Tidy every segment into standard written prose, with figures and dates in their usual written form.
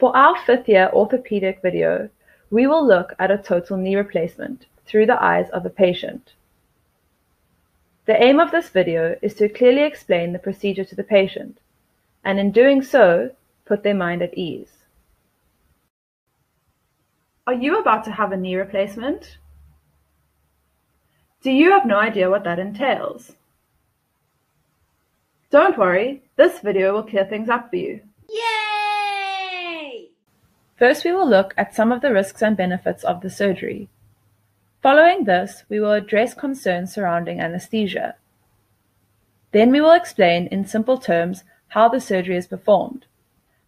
For our 5th year orthopedic video, we will look at a total knee replacement through the eyes of a patient. The aim of this video is to clearly explain the procedure to the patient, and in doing so, put their mind at ease. Are you about to have a knee replacement? Do you have no idea what that entails? Don't worry, this video will clear things up for you. Yay! First, we will look at some of the risks and benefits of the surgery. Following this, we will address concerns surrounding anesthesia. Then we will explain in simple terms how the surgery is performed.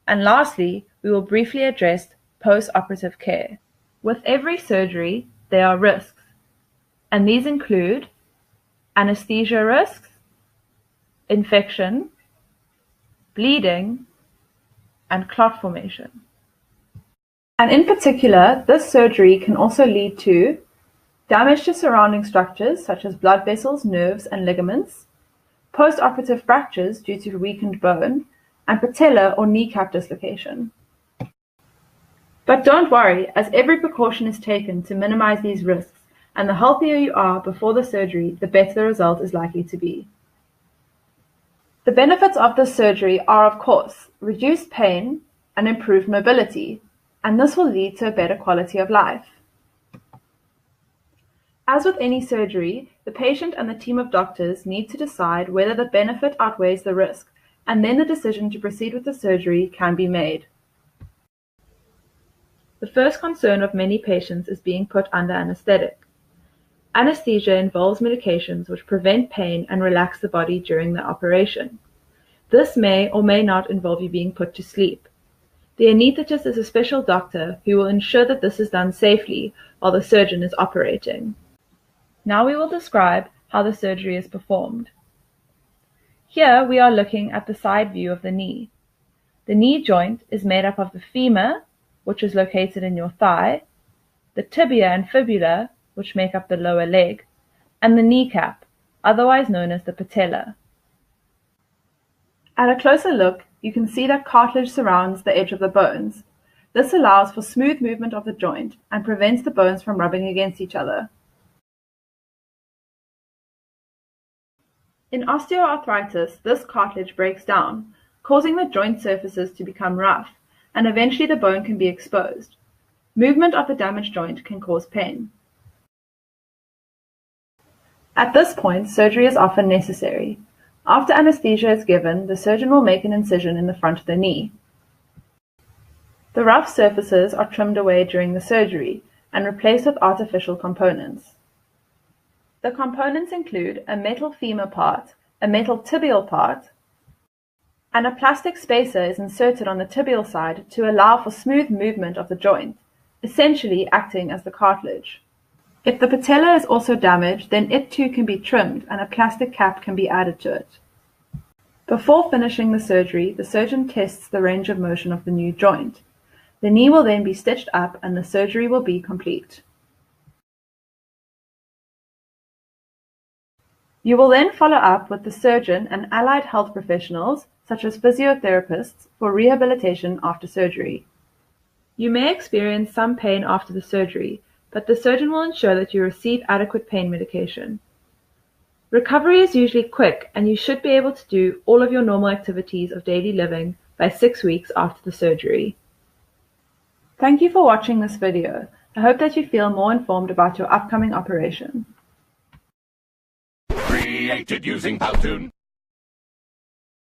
And lastly, we will briefly address post-operative care. With every surgery, there are risks, and these include anesthesia risks, infection, bleeding, and clot formation. And in particular, this surgery can also lead to damage to surrounding structures such as blood vessels, nerves, and ligaments, post-operative fractures due to weakened bone, and patellar or kneecap dislocation. But don't worry, as every precaution is taken to minimize these risks, and the healthier you are before the surgery, the better the result is likely to be. The benefits of this surgery are, of course, reduced pain and improved mobility, and this will lead to a better quality of life. As with any surgery, the patient and the team of doctors need to decide whether the benefit outweighs the risk, and then the decision to proceed with the surgery can be made. The first concern of many patients is being put under anesthetic. Anesthesia involves medications which prevent pain and relax the body during the operation. This may or may not involve you being put to sleep. The anesthetist is a special doctor who will ensure that this is done safely while the surgeon is operating. Now we will describe how the surgery is performed. Here we are looking at the side view of the knee. The knee joint is made up of the femur, which is located in your thigh, the tibia and fibula, which make up the lower leg, and the kneecap, otherwise known as the patella. At a closer look, you can see that cartilage surrounds the edge of the bones. This allows for smooth movement of the joint and prevents the bones from rubbing against each other. In osteoarthritis, this cartilage breaks down, causing the joint surfaces to become rough, and eventually the bone can be exposed. Movement of the damaged joint can cause pain. At this point, surgery is often necessary. After anesthesia is given, the surgeon will make an incision in the front of the knee. The rough surfaces are trimmed away during the surgery and replaced with artificial components. The components include a metal femur part, a metal tibial part, and a plastic spacer is inserted on the tibial side to allow for smooth movement of the joint, essentially acting as the cartilage. If the patella is also damaged, then it too can be trimmed and a plastic cap can be added to it. Before finishing the surgery, the surgeon tests the range of motion of the new joint. The knee will then be stitched up and the surgery will be complete. You will then follow up with the surgeon and allied health professionals, such as physiotherapists, for rehabilitation after surgery. You may experience some pain after the surgery, but the surgeon will ensure that you receive adequate pain medication. Recovery is usually quick, and you should be able to do all of your normal activities of daily living by 6 weeks after the surgery. Thank you for watching this video. I hope that you feel more informed about your upcoming operation. Created using Powtoon.